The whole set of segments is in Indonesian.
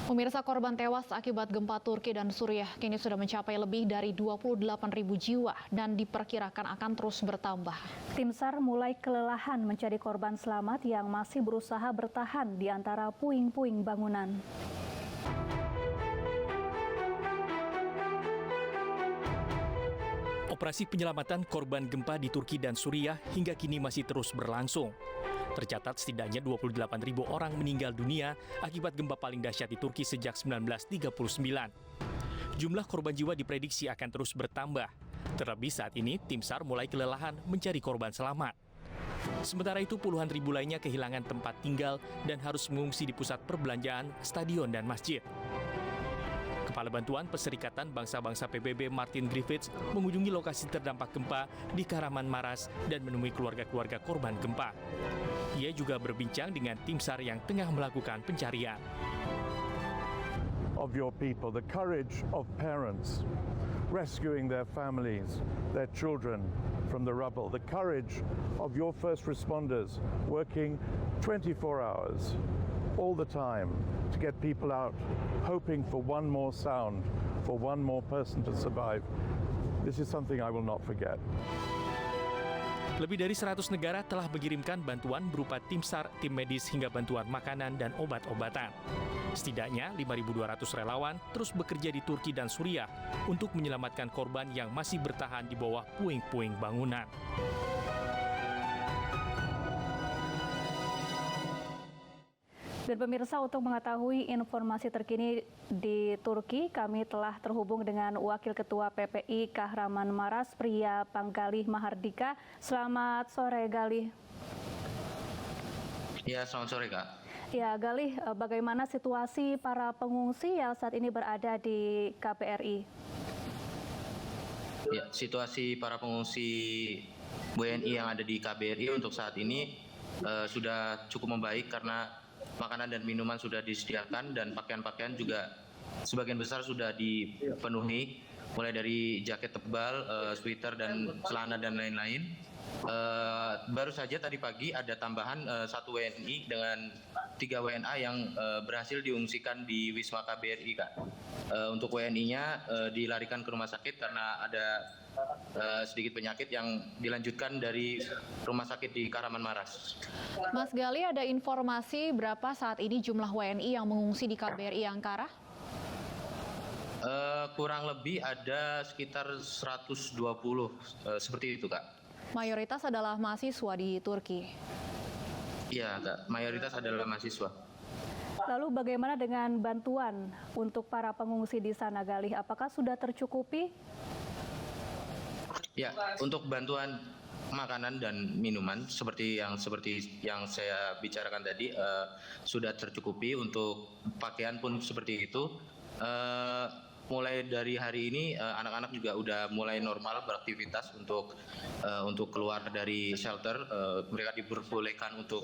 Pemirsa, korban tewas akibat gempa Turki dan Suriah kini sudah mencapai lebih dari 28.000 jiwa dan diperkirakan akan terus bertambah. Tim SAR mulai kelelahan mencari korban selamat yang masih berusaha bertahan di antara puing-puing bangunan. Operasi penyelamatan korban gempa di Turki dan Suriah hingga kini masih terus berlangsung. Tercatat setidaknya 28.000 orang meninggal dunia akibat gempa paling dahsyat di Turki sejak 1939. Jumlah korban jiwa diprediksi akan terus bertambah. Terlebih saat ini, tim SAR mulai kelelahan mencari korban selamat. Sementara itu, puluhan ribu lainnya kehilangan tempat tinggal dan harus mengungsi di pusat perbelanjaan, stadion, dan masjid. Kepala Bantuan Perserikatan Bangsa-Bangsa PBB Martin Griffiths mengunjungi lokasi terdampak gempa di Kahramanmaras dan menemui keluarga-keluarga korban gempa. Ia juga berbincang dengan tim SAR yang tengah melakukan pencarian. Of your people, the courage of parents rescuing their families, their children from the rubble, the courage of your first responders working 24 hours all the time to get people out, hoping for one more sound, for one more person to survive. This is something I will not forget. Lebih dari 100 negara telah mengirimkan bantuan berupa tim SAR, tim medis, hingga bantuan makanan dan obat-obatan. Setidaknya 5.200 relawan terus bekerja di Turki dan Suriah untuk menyelamatkan korban yang masih bertahan di bawah puing-puing bangunan. Dan pemirsa, untuk mengetahui informasi terkini di Turki, kami telah terhubung dengan Wakil Ketua PPI Kahramanmaras, Priya Panggalih Mahardika. Selamat sore, Galih. Ya, selamat sore, Kak. Ya, Galih, bagaimana situasi para pengungsi yang saat ini berada di KBRI? Ya, situasi para pengungsi WNI yang ada di KBRI untuk saat ini sudah cukup membaik karena makanan dan minuman sudah disediakan dan pakaian-pakaian juga sebagian besar sudah dipenuhi, mulai dari jaket tebal, sweater dan celana dan lain-lain. Baru saja tadi pagi ada tambahan 1 WNI dengan 3 WNA yang berhasil diungsikan di Wisma KBRI, Kak. Untuk WNI-nya dilarikan ke rumah sakit karena ada sedikit penyakit yang dilanjutkan dari rumah sakit di Kahramanmaras. Mas Gali, ada informasi berapa saat ini jumlah WNI yang mengungsi di KBRI Ankara? Kurang lebih ada sekitar 120 seperti itu, Kak. Mayoritas adalah mahasiswa di Turki. Iya, Kak. Mayoritas adalah mahasiswa. Lalu bagaimana dengan bantuan untuk para pengungsi di sana, Galih? Apakah sudah tercukupi? Ya, untuk bantuan makanan dan minuman seperti yang saya bicarakan tadi sudah tercukupi. Untuk pakaian pun seperti itu. Mulai dari hari ini anak-anak juga udah mulai normal beraktivitas untuk keluar dari shelter. Mereka diperbolehkan untuk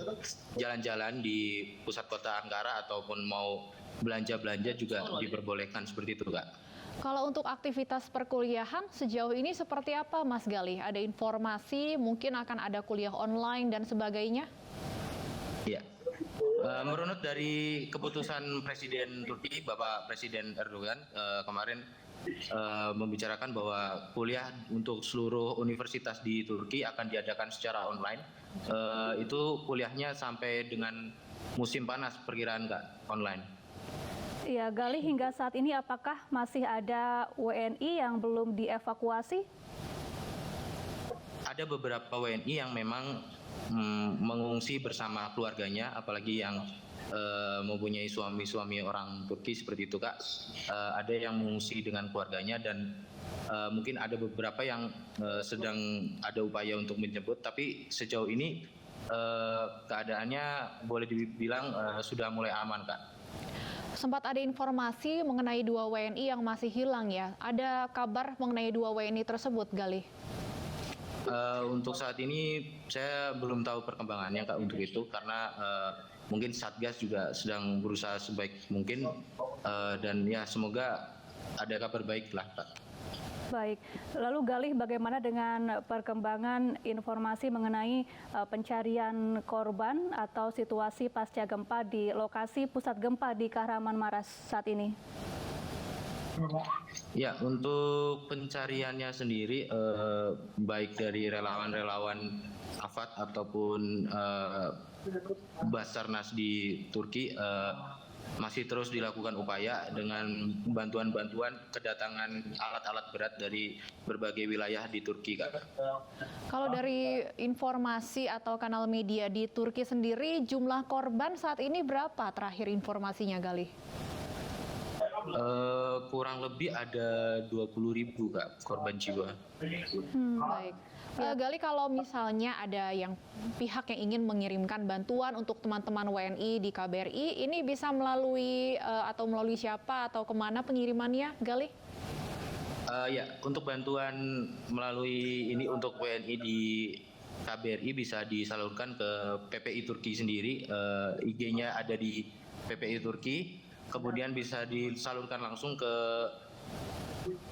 jalan-jalan di pusat kota Ankara ataupun mau belanja-belanja juga diperbolehkan seperti itu, Kak. Kalau untuk aktivitas perkuliahan sejauh ini seperti apa, Mas Gali? Ada informasi mungkin akan ada kuliah online dan sebagainya? Ya. Merunut dari keputusan Presiden Turki, Bapak Presiden Erdogan kemarin membicarakan bahwa kuliah untuk seluruh universitas di Turki akan diadakan secara online. Itu kuliahnya sampai dengan musim panas perkiraan, Kak, online. Ya, Galih, hingga saat ini apakah masih ada WNI yang belum dievakuasi? Ada beberapa WNI yang memang mengungsi bersama keluarganya, apalagi yang mempunyai suami-suami orang Turki seperti itu, Kak. Ada yang mengungsi dengan keluarganya dan mungkin ada beberapa yang sedang ada upaya untuk menjemput, tapi sejauh ini keadaannya boleh dibilang sudah mulai aman, Kak. Sempat ada informasi mengenai 2 WNI yang masih hilang ya. Ada kabar mengenai 2 WNI tersebut, Galih? Untuk saat ini saya belum tahu perkembangannya, Kak, untuk itu karena mungkin Satgas juga sedang berusaha sebaik mungkin dan ya semoga ada kabar baik lah, Pak. Baik, lalu Galih, bagaimana dengan perkembangan informasi mengenai pencarian korban atau situasi pasca gempa di lokasi pusat gempa di Kahraman Maras saat ini? Ya, untuk pencariannya sendiri, baik dari relawan-relawan AFAD ataupun Basarnas di Turki, masih terus dilakukan upaya dengan bantuan-bantuan kedatangan alat-alat berat dari berbagai wilayah di Turki, Kak. Kalau dari informasi atau kanal media di Turki sendiri, jumlah korban saat ini berapa terakhir informasinya, Galih? Kurang lebih ada 20.000, Kak, korban jiwa. Baik. Galih, kalau misalnya ada yang pihak yang ingin mengirimkan bantuan untuk teman-teman WNI di KBRI, ini bisa melalui atau melalui siapa atau kemana pengirimannya, Galih? Ya, untuk bantuan melalui ini untuk WNI di KBRI bisa disalurkan ke PPI Turki sendiri. IG-nya ada di PPI Turki, kemudian bisa disalurkan langsung ke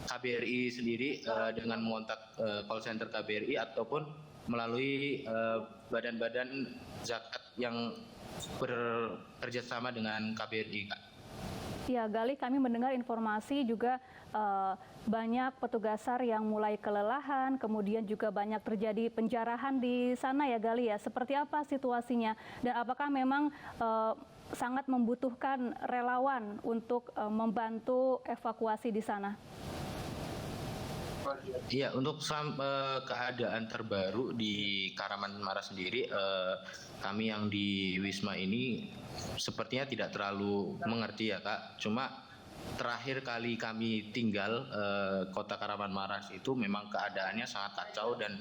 KBRI sendiri dengan mengontak call center KBRI ataupun melalui badan-badan zakat yang bekerjasama dengan KBRI, Kak. Ya, Galih, kami mendengar informasi juga banyak petugas SAR yang mulai kelelahan, kemudian juga banyak terjadi penjarahan di sana ya, Galih ya. Seperti apa situasinya dan apakah memang sangat membutuhkan relawan untuk membantu evakuasi di sana? Iya, untuk keadaan terbaru di Kahraman Maras sendiri, kami yang di Wisma ini sepertinya tidak terlalu mengerti ya, Kak. Cuma terakhir kali kami tinggal kota Kahraman Maras itu memang keadaannya sangat kacau dan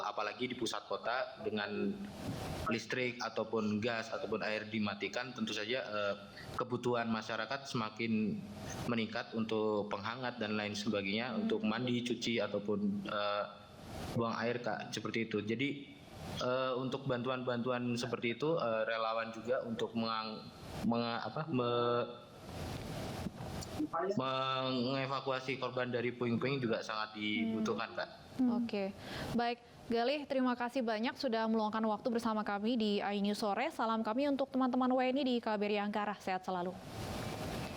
apalagi di pusat kota dengan listrik ataupun gas ataupun air dimatikan, tentu saja kebutuhan masyarakat semakin meningkat untuk penghangat dan lain sebagainya, untuk mandi, cuci ataupun buang air, Kak, seperti itu. Jadi untuk bantuan-bantuan seperti itu, relawan juga untuk mengevakuasi korban dari puing-puing juga sangat dibutuhkan, Kak. Oke, baik. Galih, terima kasih banyak sudah meluangkan waktu bersama kami di iNews Sore. Salam kami untuk teman-teman WNI di KBRI Ankara. Sehat selalu.